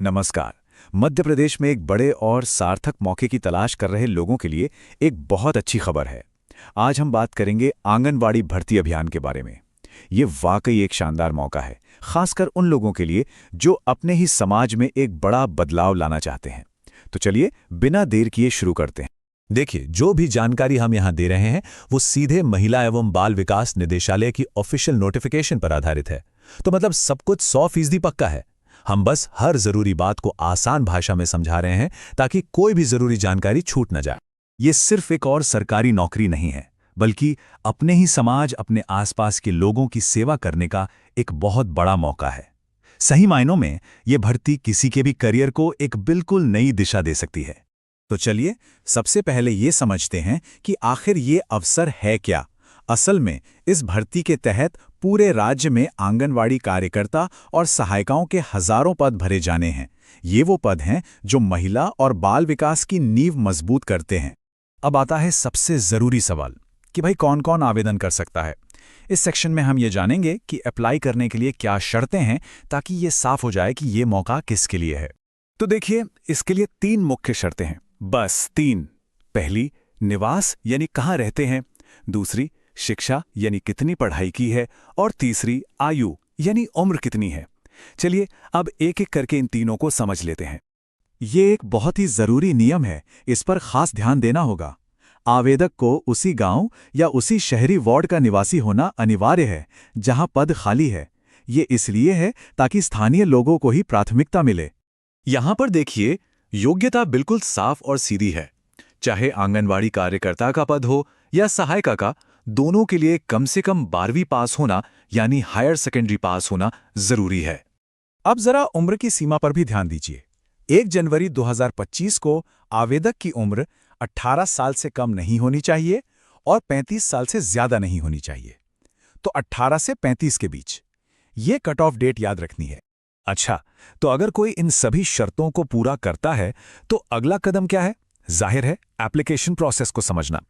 नमस्कार। मध्य प्रदेश में एक बड़े और सार्थक मौके की तलाश कर रहे लोगों के लिए एक बहुत अच्छी खबर है। आज हम बात करेंगे आंगनवाड़ी भर्ती अभियान के बारे में। ये वाकई एक शानदार मौका है, खासकर उन लोगों के लिए जो अपने ही समाज में एक बड़ा बदलाव लाना चाहते हैं। तो चलिए बिना देर किए शुरू करते हैं। देखिए, जो भी जानकारी हम यहाँ दे रहे हैं वो सीधे महिला एवं बाल विकास निदेशालय की ऑफिशियल नोटिफिकेशन पर आधारित है। तो मतलब सब कुछ 100% पक्का है। हम बस हर जरूरी बात को आसान भाषा में समझा रहे हैं ताकि कोई भी जरूरी जानकारी छूट न जाए। ये सिर्फ एक और सरकारी नौकरी नहीं है, बल्कि अपने ही समाज, अपने आसपास के लोगों की सेवा करने का एक बहुत बड़ा मौका है। सही मायनों में ये भर्ती किसी के भी करियर को एक बिल्कुल नई दिशा दे सकती है। तो चलिए सबसे पहले ये समझते हैं कि आखिर ये अवसर है क्या। असल में इस भर्ती के तहत पूरे राज्य में आंगनवाड़ी कार्यकर्ता और सहायिकाओं के हजारों पद भरे जाने हैं। ये वो पद हैं जो महिला और बाल विकास की नींव मजबूत करते हैं। अब आता है सबसे जरूरी सवाल कि भाई कौन कौन आवेदन कर सकता है। इस सेक्शन में हम ये जानेंगे कि अप्लाई करने के लिए क्या शर्तें हैं, ताकि ये साफ हो जाए कि ये मौका किसके लिए है। तो देखिए, इसके लिए 3 मुख्य शर्तें हैं, बस 3। पहली, निवास यानी कहाँ रहते हैं। दूसरी, शिक्षा यानी कितनी पढ़ाई की है। और तीसरी, आयु यानी उम्र कितनी है। चलिए अब एक एक करके इन तीनों को समझ लेते हैं। ये एक बहुत ही जरूरी नियम है, इस पर खास ध्यान देना होगा। आवेदक को उसी गांव या उसी शहरी वार्ड का निवासी होना अनिवार्य है जहां पद खाली है। ये इसलिए है ताकि स्थानीय लोगों को ही प्राथमिकता मिले। यहां पर देखिए, योग्यता बिल्कुल साफ और सीधी है। चाहे आंगनवाड़ी कार्यकर्ता का पद हो या सहायिका का, दोनों के लिए कम से कम 12वीं पास होना यानी हायर सेकेंडरी पास होना जरूरी है। अब जरा उम्र की सीमा पर भी ध्यान दीजिए। 1 जनवरी 2025 को आवेदक की उम्र 18 साल से कम नहीं होनी चाहिए और 35 साल से ज्यादा नहीं होनी चाहिए। तो 18 से 35 के बीच ये कट ऑफ डेट याद रखनी है। अच्छा, तो अगर कोई इन सभी शर्तों को पूरा करता है तो अगला कदम क्या है? जाहिर है, एप्लीकेशन प्रोसेस को समझना।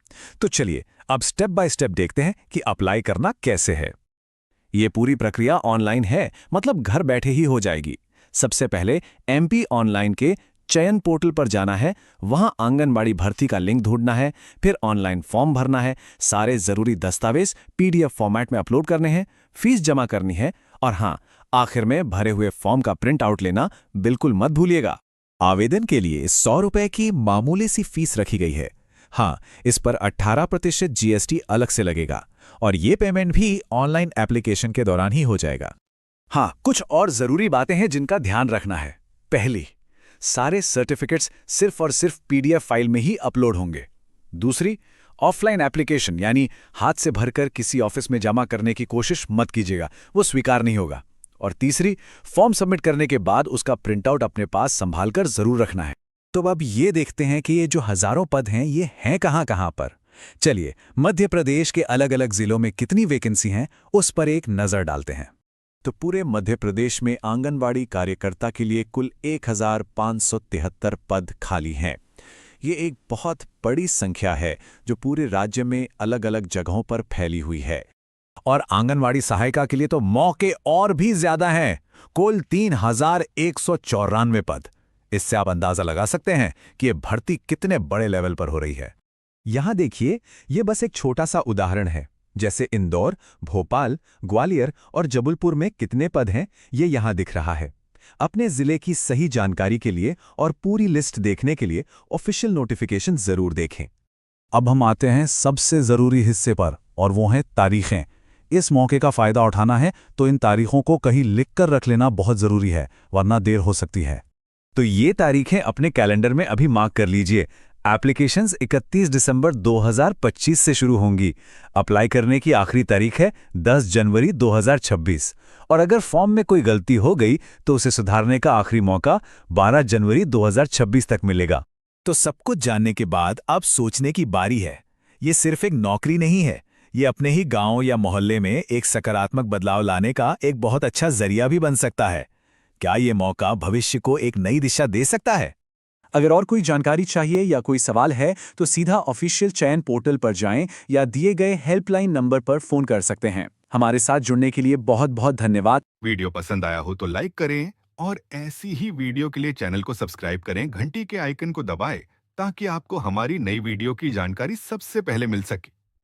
तो चलिए अब स्टेप बाय स्टेप देखते हैं कि अप्लाई करना कैसे है। ये पूरी प्रक्रिया ऑनलाइन है, मतलब घर बैठे ही हो जाएगी। सबसे पहले एमपी ऑनलाइन के चयन पोर्टल पर जाना है, वहां आंगनबाड़ी भर्ती का लिंक ढूंढना है, फिर ऑनलाइन फॉर्म भरना है, सारे जरूरी दस्तावेज पीडीएफ फॉर्मेट में अपलोड करने हैं, फीस जमा करनी है और हाँ, आखिर में भरे हुए फॉर्म का प्रिंट आउट लेना बिल्कुल मत भूलिएगा। आवेदन के लिए 100 रुपए की मामूली सी फीस रखी गई है। हाँ, इस पर 18% जीएसटी अलग से लगेगा और ये पेमेंट भी ऑनलाइन एप्लीकेशन के दौरान ही हो जाएगा। हाँ, कुछ और जरूरी बातें हैं जिनका ध्यान रखना है। पहली, सारे सर्टिफिकेट्स सिर्फ और सिर्फ पीडीएफ फाइल में ही अपलोड होंगे। दूसरी, ऑफलाइन एप्लीकेशन यानी हाथ से भरकर किसी ऑफिस में जमा करने की कोशिश मत कीजिएगा, वो स्वीकार नहीं होगा। और तीसरी, फॉर्म सबमिट करने के बाद उसका प्रिंटआउट अपने पास संभालकर जरूर रखना है। तो अब ये देखते हैं कि ये जो हजारों पद हैं ये हैं कहां पर। चलिए मध्य प्रदेश के अलग अलग जिलों में कितनी वैकेंसी हैं उस पर एक नजर डालते हैं। तो पूरे मध्य प्रदेश में आंगनवाड़ी कार्यकर्ता के लिए कुल 1573 पद खाली हैं। ये एक बहुत बड़ी संख्या है जो पूरे राज्य में अलग अलग जगहों पर फैली हुई है। और आंगनवाड़ी सहायिका के लिए तो मौके और भी ज्यादा हैं, कुल 3194 पद। इससे आप अंदाजा लगा सकते हैं कि ये भर्ती कितने बड़े लेवल पर हो रही है। यहां देखिए, ये बस एक छोटा सा उदाहरण है। जैसे इंदौर, भोपाल, ग्वालियर और जबलपुर में कितने पद हैं ये यहां दिख रहा है। अपने जिले की सही जानकारी के लिए और पूरी लिस्ट देखने के लिए ऑफिशियल नोटिफिकेशन जरूर देखें। अब हम आते हैं सबसे जरूरी हिस्से पर, और वो हैं तारीखें। इस मौके का फायदा उठाना है तो इन तारीखों को कहीं लिखकर रख लेना बहुत जरूरी है, वरना देर हो सकती है। तो ये तारीखें अपने कैलेंडर में अभी मार्क कर लीजिए। एप्लीकेशंस 31 दिसंबर 2025 से शुरू होंगी। अप्लाई करने की आखिरी तारीख है 10 जनवरी 2026 और अगर फॉर्म में कोई गलती हो गई तो उसे सुधारने का आखिरी मौका 12 जनवरी 2026 तक मिलेगा। तो सब कुछ जानने के बाद अब सोचने की बारी है। ये सिर्फ एक नौकरी नहीं है, ये अपने ही गांव या मोहल्ले में एक सकारात्मक बदलाव लाने का एक बहुत अच्छा जरिया भी बन सकता है। क्या ये मौका भविष्य को एक नई दिशा दे सकता है? अगर और कोई जानकारी चाहिए या कोई सवाल है तो सीधा ऑफिशियल चयन पोर्टल पर जाएं या दिए गए हेल्पलाइन नंबर पर फोन कर सकते हैं। हमारे साथ जुड़ने के लिए बहुत बहुत धन्यवाद। वीडियो पसंद आया हो तो लाइक करें और ऐसी ही वीडियो के लिए चैनल को सब्सक्राइब करें, घंटी के आइकन को दबाएं ताकि आपको हमारी नई वीडियो की जानकारी सबसे पहले मिल सके।